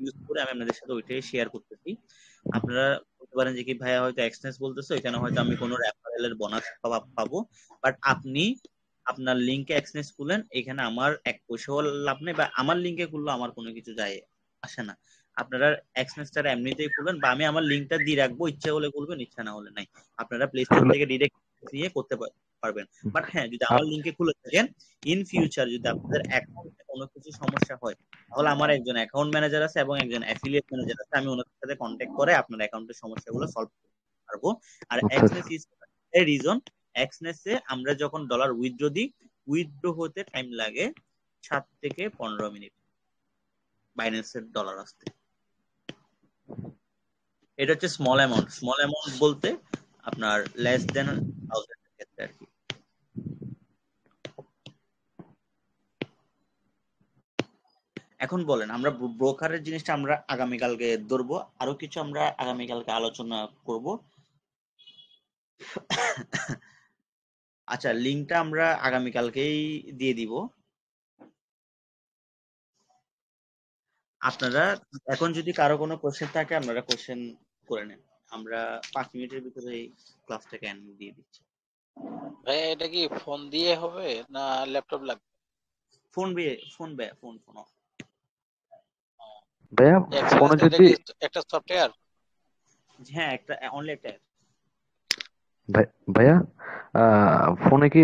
ইউজ করে আমি আপনাদের সাথে ওইটাই শেয়ার করতেছি। আপনারা বলতে পারেন যে কি ভাইয়া হয়তো এক্সনেস বলতেছে, এখানে হয়তো আমি কোনো রেফারেলের বোনাস পাবো। বাট আপনি আপনার লিঙ্কে এক্সনেস খুলেন, এখানে আমার এক পয়সাও লাভ নেই, বা আমার লিঙ্কে খুললে আমার কোনো কিছু যায় আসে না। আপনারা এক্সনেসটা এমনিতেই খুলবেন, বা আমি আমার লিঙ্কটা দিয়ে রাখবো, ইচ্ছা হলে খুলবেন ইচ্ছা না হলে নাই। আপনারা প্লে স্টোর আসলে থেকে ডিরেক্ট নিয়ে করতে পারবেন। বাট হ্যাঁ, যদি আমার লিঙ্কে খুলে থাকেন, ইন ফিউচার যদি আপনাদের অ্যাকাউন্টে কোনো কিছু সমস্যা হয়, তাহলে আমার একজন অ্যাকাউন্ট ম্যানেজার আছে এবং একজন অ্যাফিলিয়েট ম্যানেজার আছে, আমি ওনাদের সাথে কন্ট্যাক্ট করে আপনার অ্যাকাউন্টের সমস্যাগুলো সলভ করতে পারবো। আর আচ্ছা আচ্ছা। এক্সনেস ইজ এ রিজন, এক্সনেসে আমরা যখন ডলার উইথড্র দিই, উইথড্র হতে টাইম লাগে 7 থেকে 15 মিনিট বাইন্যান্সের ডলার আসতে। এটা হচ্ছে স্মল অ্যামাউন্ট বলতে আপনার লেস দেন 1000 এর ক্ষেত্রে আর কি। এখন বলেন আমরা ব্রোকারের জিনিসটা আমরা আগামীকালকে ধরবো, আরো কিছু আমরা আগামীকালকে আলোচনা করব। আচ্ছা, লিঙ্কটা আমরা আগামীকালকেই দিয়ে দিব। আপনারা এখন যদি কারো কোনো কোশ্চেন থাকে আপনারা কোশ্চেন করে নেন, আমরা 5 মিনিটের ভিতরে এই ক্লাসটাকে এন্ড দিয়ে দিচ্ছি। ভাইয়া এটা কি ফোন দিয়ে হবে না ল্যাপটপ লাগবে? ফোন ভাইয়া, ফোনে এক্সেলেন্স এটা যদি, কি একটা সফটওয়্যার? হ্যাঁ, একটা অনলি একটা app। ভাইয়া ফোনে কি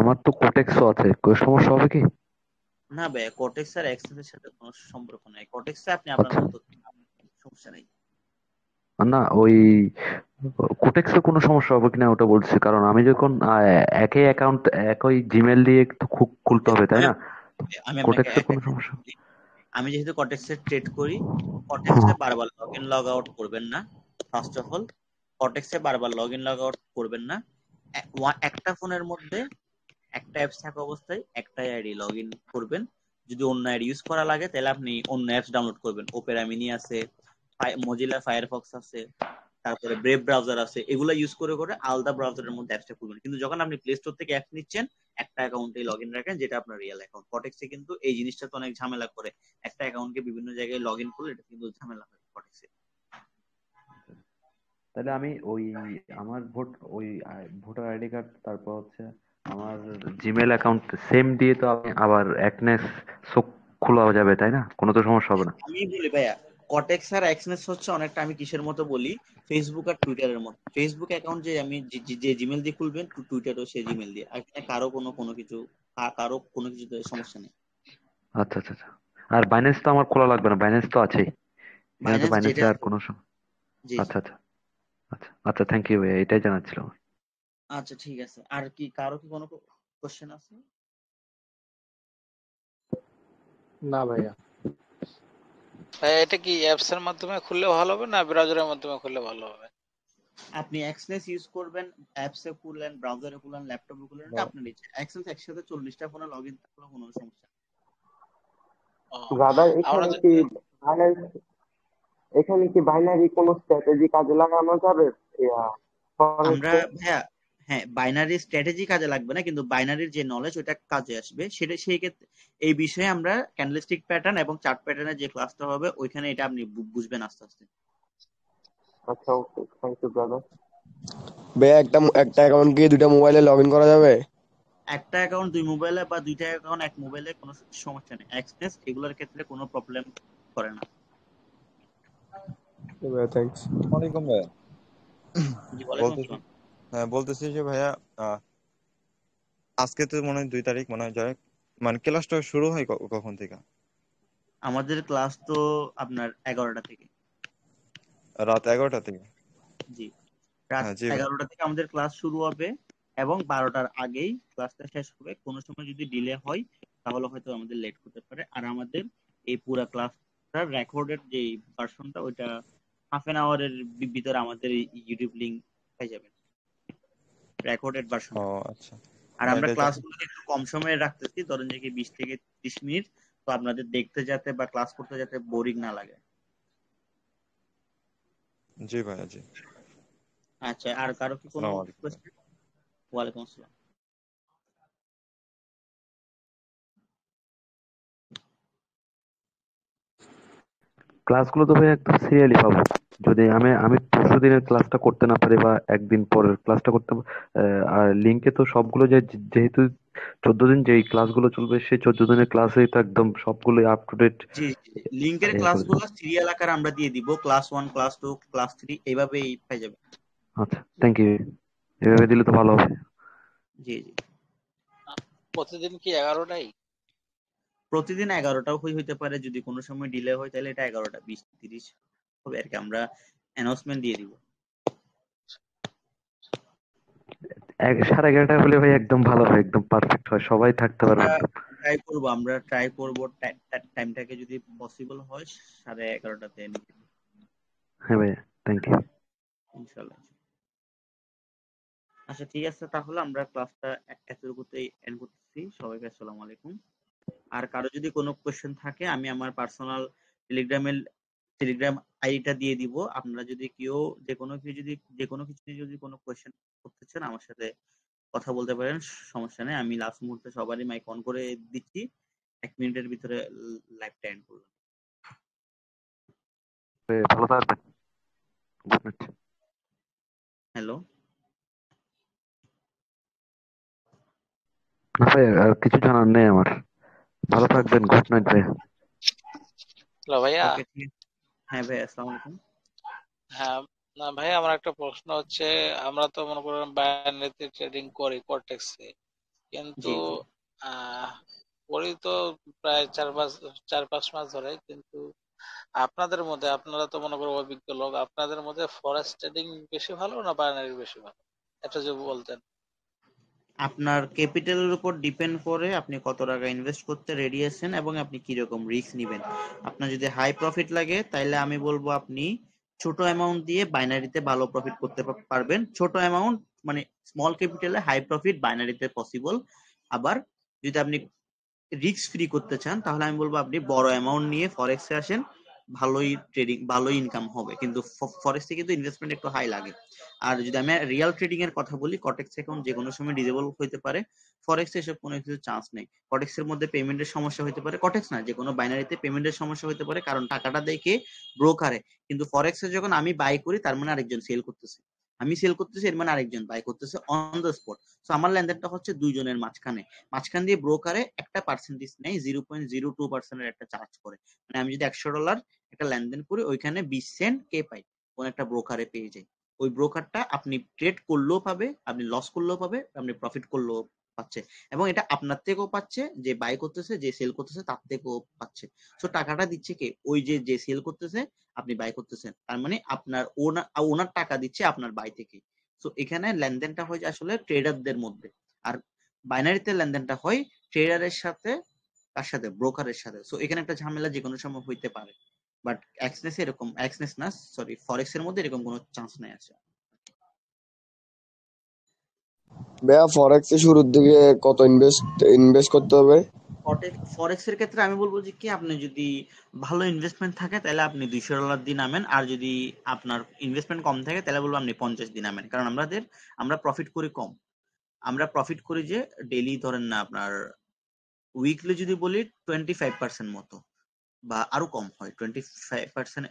আমার তো কোটেক্সও আছে, কোনো সমস্যা হবে কি? না ভাই, কটেক্স আর এক্সেলের সাথে কোনো সম্পর্ক নাই। কটেক্সে আপনি আপনার আচ্ছা, মতো সমস্যা নেই। না ওই কোটেক্সে কোনো সমস্যা হবে কিনা ওটা বলছি, কারণ আমি যখন একই অ্যাকাউন্ট একই জিমেল দিয়ে তো খুলতে হবে, তাই আমি না? আমি আপনাকে কোটেক্সের এক কোনো একটা সমস্যা? বলি। আমি যেহেতু কটেক্সে ট্রেড করি, হুম, কটেক্সে বারবার লগ ইন লগ আউট করবেন না। ফার্স্ট অফ অল, কটেক্সে বারবার লগ ইন লগ আউট করবেন না। একটা ফোনের মধ্যে একটা অ্যাপস থাকা অবস্থায় একটাই আইডি লগ ইন করবেন। যদি অন্য আইডি ইউজ করা লাগে তাহলে আপনি অন্য অ্যাপস ডাউনলোড করবেন। ওপেরা মিনি আছে, মজিলা ফায়ারফক্স আছে, তারপরে ব্রেভ ব্রাউজার আছে, এগুলো ইউজ করে করে আলাদা ব্রাউজারের মধ্যে অ্যাপসটা খুলবেন। কিন্তু যখন আপনি প্লে স্টোর থেকে অ্যাপ নিচ্ছেন, একটা অ্যাকাউন্টে লগ ইন রাখেন যেটা আপনার রিয়েল অ্যাকাউন্ট। কটেক্সে কিন্তু এই জিনিসটা তো অনেক ঝামেলা করে, একটা অ্যাকাউন্টকে বিভিন্ন জায়গায় লগ ইন করলে এটা কিন্তু ঝামেলা হয় কটেক্সে। তাহলে আমি ওই আমার ওই ভোটার আইডি কার্ড, তারপর হচ্ছে আমার জিমেল অ্যাকাউন্ট সেম দিয়ে তো আমি আবার একনেস খোলা যাবে, তাই না? কোনো তো সমস্যা হবে না? আমি বলি ভাইয়া, কটেক্স আর এক্সনেস হচ্ছে অনেকটা আমি কিসের মতো বলি, ফেসবুক আর টুইটারের মতো। ফেসবুক অ্যাকাউন্ট যে আমি যে জিমেল দিয়ে খুলবেন, টুইটারও সে জিমেল দিয়ে, আর এখানে কারো কোনো কিছু কারো কোনো কিছুতে সমস্যা নেই। আচ্ছা আচ্ছা আচ্ছা। আর বাইন্যান্স তো আমার খোলা লাগবে না, বাইন্যান্স তো আছেই। এখানে তো বাইন্যান্স বাইন্যান্সে যেটা, আর কোনো জি জি। আচ্ছা আচ্ছা আচ্ছা আচ্ছা, থ্যাংক ইউ ভাইয়া, এটাই জানার ছিল আমার। আচ্ছা ঠিক আছে, আর কি কারো কি কোনো কোশ্চেন আছে? না ভাইয়া। ভাই এটা কি অ্যাপস এর মাধ্যমে খুললে ভালো হবে না ব্রাউজারের মাধ্যমে খুললে ভালো হবে? আপনি এক্সনেস ইউজ করবেন, অ্যাপসে খুললেন, ব্রাউজারে খুললেন, ল্যাপটপে খুললেন, এটা আপনার ইচ্ছা। এক্সনেস একসাথে 40টা ফোনে লগ ইন থাকলেও কোনো সমস্যা নেই। ও, ব্রাদার, আমরা এখানে কি বাইনারি কোনো স্ট্র্যাটেজি কাজে লাগানো যাবে আমরা ফরেক্সে? ভাইয়া, হ্যাঁ বাইনারি স্ট্র্যাটেজি কাজে লাগবে না, কিন্তু বাইনারির যে নলেজ ওটা কাজে আসবে। সেটা সেই ক্ষেত্রে এই বিষয়ে আমরা ক্যান্ডেলস্টিক প্যাটার্ন এবং চার্ট প্যাটার্নের যে ক্লাসটা হবে ওইখানে এটা আপনি বুঝবেন আস্তে আস্তে। আচ্ছা, ওকে, থ্যাংক ইউ ব্রাদার। ভাইয়া একটা একটা অ্যাকাউন্ট কি দুইটা মোবাইলে লগ ইন করা যাবে? একটা অ্যাকাউন্ট দুই মোবাইলে বা দুইটা অ্যাকাউন্ট এক মোবাইলে কোনো সমস্যা নেই। এক্সনেস এগুলোর ক্ষেত্রে কোনো প্রবলেম করে না। ভাইয়া থ্যাঙ্কস। ওয়ালাইকুম ভাইয়া। জি ওয়ালাইকুম বলতেছি আসসালাম। বলতেছি যে ভাইয়া, আজকে তো মনে হয় 2 তারিখ মনে হয়, যাই হোক, মানে ক্লাসটা শুরু হয় কখন থেকে? আমাদের ক্লাস তো আপনার 11টা থেকে। রাত 11টা থেকে? জি, রাত হ্যাঁ জি ভাই। 11টা থেকে আমাদের ক্লাস শুরু হবে এবং 12টার আগেই ক্লাসটা শেষ হবে। কোনো সময় যদি ডিলে হয় তাহলে হয়তো আমাদের লেট হতে পারে। আর আমাদের এই পুরা ক্লাসটার রেকর্ডেড যে ভার্সনটা ওইটা হাফ এন আওয়ারের ভিতরে আমাদের ইউটিউব লিংক পেয়ে যাবেন, রেকর্ডেড ও ভার্সনটা। আচ্ছা, আর না আমরা এটাই তো। ক্লাসগুলো একটু কম সময়ে রাখতেছি, ধরেন যে কি 20 থেকে 30 মিনিট, তো আপনাদের দেখতে যাতে বা ক্লাস করতে যাতে বোরিং না লাগে। জি ভাইয়া জি। আচ্ছা, আর কারো কি কোনো আসসালামু আলাইকুম ভাই। কোয়েশ্চেন? ওয়ালাইকুম আসসালাম। ক্লাসগুলো তো ভাই একদম সিরিয়ালি পাবো। যদি আমি আমি পরশু দিনের ক্লাসটা করতে না পারি বা একদিন পরের ক্লাসটা করতে আর লিঙ্কে তো সবগুলো যেহেতু 14 দিন যেই ক্লাসগুলো চলবে সেই 14 দিনের ক্লাসেই তো একদম সবগুলো আপ টু ডেট জি জি জি। লিঙ্কের করে ক্লাসগুলো দিন। সিরিয়াল আকারে আমরা দিয়ে দিব, ক্লাস 1, ক্লাস 2, ক্লাস 3 এইভাবেই পেয়ে যাবে। আচ্ছা, থ্যাংক ইউ। এভাবে দিলে তো ভালো হবে। জি জি। প্রতিদিন কি 11টাই? প্রতিদিন 11টাও হইতে পারে, যদি কোনো সময় ডিলে হয় তাহলে এটা 11টা 20-30 হবে আর কি, আমরা অ্যানাউন্সমেন্ট দিয়ে দিব। 11:30 হলে ভাই একদম ভালো হয়, একদম পারফেক্ট হয়, সবাই থাকতে পারবে আমরা একদম। ট্রাই করব টাইমটাকে যদি পসিবল হয় 11:30টাতে নিতে, হ্যাঁ ভাই, থ্যাংক ইউ। ইনশাআল্লাহ। আচ্ছা ঠিক আছে, তাহলে আমরা ক্লাসটা এতটুকুতেই এন্ড করতেছি। সবাইকে আসসালামু আলাইকুম। আর কারো যদি কোনো কোয়েশ্চেন থাকে আমি আমার পার্সোনাল টেলিগ্রাম আইডিটা দিয়ে দিব। আপনারা যদি কেউ যে কোনো কিছু নিয়ে যদি কোনো কোয়েশ্চেন করতে চান আমার সাথে কথা বলতে পারেন, সমস্যা নেই। আমি লাস্ট মুহূর্তে সবারই মাইক অন করে দিচ্ছি। 1 মিনিটের ভিতরে লাইভটা এন্ড করলাম। ভালো থাকবেন। Good night. হ্যালো। না ভাই, আর কিছু জানার নেই আমার। ভালো থাকবেন, গুড নাইট ভাই। হ্যালো ভাইয়া। ওকে ঠিক আছে। হ্যাঁ ভাই, আসসালামু আলাইকুম। হ্যাঁ, না ভাই, আমার একটা প্রশ্ন হচ্ছে, আমরা তো মনে করেন বাইনারিতে ট্রেডিং করি কর্টেক্সে, কিন্তু জি জি। আহ করি তো প্রায় 4-5 মাস ধরে, কিন্তু আপনাদের মধ্যে, আপনারা তো মনে করো অভিজ্ঞ লোক, আপনাদের মধ্যে ফরেক্স ট্রেডিং বেশি ভালো না বাইনারি বেশি ভালো, এটা যদি বলতেন। আপনার ক্যাপিটালের উপর ডিপেন্ড করে আপনি কত টাকা ইনভেস্ট করতে রেডি আছেন এবং আপনি কি রকম রিস্ক নেবেন। আপনার যদি হাই প্রফিট লাগে তাহলে আমি বলবো আপনি ছোট অ্যামাউন্ট দিয়ে বাইনারিতে ভালো প্রফিট করতে পারবেন। ছোট অ্যামাউন্ট মানে স্মল ক্যাপিটালে হাই প্রফিট বাইনারিতে পসিবল। আবার যদি আপনি রিস্ক ফ্রি করতে চান তাহলে আমি বলবো আপনি বড় অ্যামাউন্ট নিয়ে ফরেক্সে আসেন, ভালোই ইনকাম হবে, কিন্তু ফরেক্সে কিন্তু ইনভেস্টমেন্ট একটু হাই লাগে। আর যদি আমি রিয়েল ট্রেডিং এর কথা বলি, কটেক্স অ্যাকাউন্ট যে কোনো সময় ডিসেবল হতে পারে, ফরেক্সে এসব কোনো কিছু চান্স নেই। কটেক্স এর মধ্যে পেমেন্টের সমস্যা হতে পারে, কটেক্স না যে কোনো বাইনারিতে পেমেন্টের সমস্যা হতে পারে, কারণ টাকাটা দেখে ব্রোকারে, কিন্তু ফরেক্সে যখন আমি বাই করি তার মানে আরেকজন সেল করতেছে। আমি সেল করতেছি, এর মানে আরেকজন বাই করতেছে অন দ্য স্পট। সো আমার লেনদেনটা হচ্ছে দুইজনের মাঝখান দিয়ে ব্রোকারে একটা পার্সেন্টেজ নেই, 0.02% একটা চার্জ করে। মানে আমি যদি $100 একটা লেনদেন করি, ওইখানে 20 সেন্ট কে পাই, কোন একটা ব্রোকারে পেয়ে যাই। ওই ব্রোকারটা আপনি ট্রেড করলেও পাবে, আপনি লস করলেও পাবে, আপনি প্রফিট করলেও পাচ্ছে, এবং এটা আপনার থেকেও পাচ্ছে, যে বাই করতেছে, যে সেল করতেছে তার থেকেও পাচ্ছে। সো টাকাটা দিচ্ছে কে? ওই যে সেল করতেছে, আপনি বাই করতেছেন, তার মানে আপনার ওনার টাকা দিচ্ছে আপনার বাই থেকে। সো এখানে লেনদেনটা হয় যে আসলে ট্রেডারদের মধ্যে, আর বাইনারিতে লেনদেনটা হয় ট্রেডারের সাথে, কার সাথে? ব্রোকারের সাথে। সো এখানে একটা ঝামেলা যে কোনো সময় হইতে পারে, বাট এক্সনেস না, সরি, ফরেক্স এর মধ্যে এরকম কোনো চান্স নাই আছে। ভাইয়া ফরেক্স এ শুরুর দিকে কত ইনভেস্ট করতে হবে? ফরেক্স এর ক্ষেত্রে আমি বলবো যে কি, আপনি যদি ভালো ইনভেস্টমেন্ট থাকে তাহলে আপনি $200 দিয়ে নামেন, আর যদি আপনার ইনভেস্টমেন্ট কম থাকে তাহলে বলবো আপনি 50 দিয়ে নামেন। কারণ আমরা প্রফিট করি কম। আমরা প্রফিট করি যে ডেইলি, ধরেন না আপনার উইকলি যদি বলি 25% মতো, বা আরো কম হয়, 25%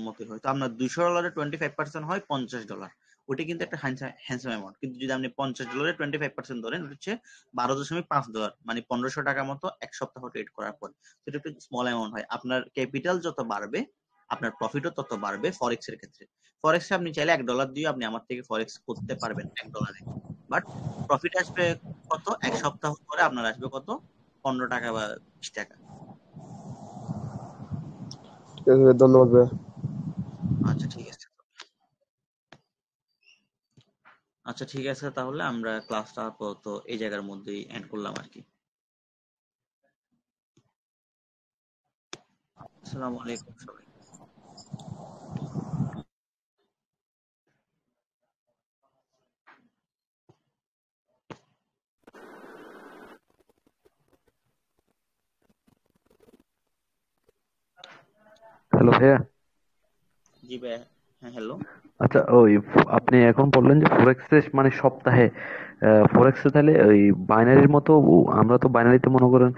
মতো হয়। তো আপনার $200 25% হয় $50। ওটা কিন্তু একটা হ্যান্ডসাম অ্যামাউন্ট। কিন্তু যদি আপনি $50 25% ধরেন, ওটা হচ্ছে $12.5, মানে $1500 মতো এক সপ্তাহ ট্রেড করার পর। সেটা একটু স্মল অ্যামাউন্ট হয়। আপনার ক্যাপিটাল যত বাড়বে, আপনার প্রফিটও তত বাড়বে। ফরেক্স এর ক্ষেত্রে, ফরেক্সে আপনি চাইলে $1 দিয়ে আপনি আমার থেকে ফরেক্স করতে পারবেন $1, বাট প্রফিট আসবে কত? এক সপ্তাহ পরে আপনার আসবে কত? $15 বা $20। ঠিক আছে ভাইয়া, ধন্যবাদ ভাইয়া। আচ্ছা ঠিক আছে। আচ্ছা ঠিক আছে, তাহলে আমরা ক্লাসটা আপাতত এই জায়গার মধ্যেই এন্ড করলাম আর কি। আসসালামু আলাইকুম সবাই। হ্যালো ভাইয়া। জি ভাই, হ্যাঁ হ্যালো। আচ্ছা, ওই আপনি এখন বললেন যে ফরেক্সে মানে সপ্তাহে, ফরেক্সে তাহলে ওই বাইনারির মতো, আমরা তো বাইনারিতে মনে করেন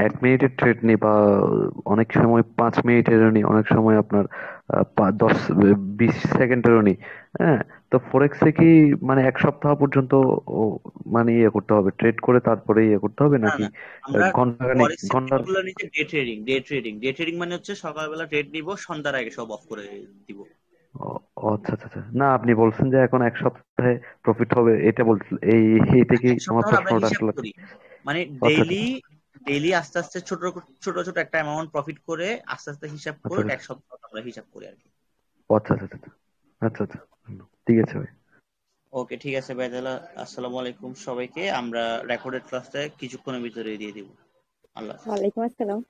1 মিনিটের ট্রেড নিই, বা অনেক সময় 5 মিনিটেরও নিই, অনেক সময় আপনার 10-20 সেকেন্ডেরও নিই। হ্যাঁ, তো ফরেক্সে কি মানে এক সপ্তাহ পর্যন্ত ও, মানে ইয়ে করতে হবে, ট্রেড করে তারপরে ইয়ে করতে হবে, না নাকি না, আমরা ফরেক্সের ঘন্টার? ট্রেডগুলো নিচে ডে ট্রেডিং মানে হচ্ছে সকালবেলা ট্রেড নিব, সন্ধ্যার আগে সব অফ করে দিব। ও ও, আচ্ছা আচ্ছা আচ্ছা। না, আপনি বলছেন যে এখন এক সপ্তাহে প্রফিট হবে, এটা বলছেন, এই থেকেই এক আমার সপ্তাহ আমরা প্রশ্নটা হিসাব আসলে। করি, মানে আচ্ছা ডেইলি ডেইলি আস্তে আস্তে ছোট ছোট ছোট একটা অ্যামাউন্ট প্রফিট করে আস্তে আস্তে হিসাব আচ্ছা করে আচ্ছা এক সপ্তাহ আমরা হিসাব করি আর কি। আচ্ছা আচ্ছা আচ্ছা আচ্ছা আচ্ছা। ঠিক আছে ভাই। ওকে ঠিক আছে ভাই, তাহলে আসসালামু আলাইকুম সবাইকে। আমরা রেকর্ডেড ক্লাসটা কিছুক্ষণের ভিতরে দিয়ে দিব। আল্লাহ হাফেজ। ওয়ালাইকুম আসসালাম।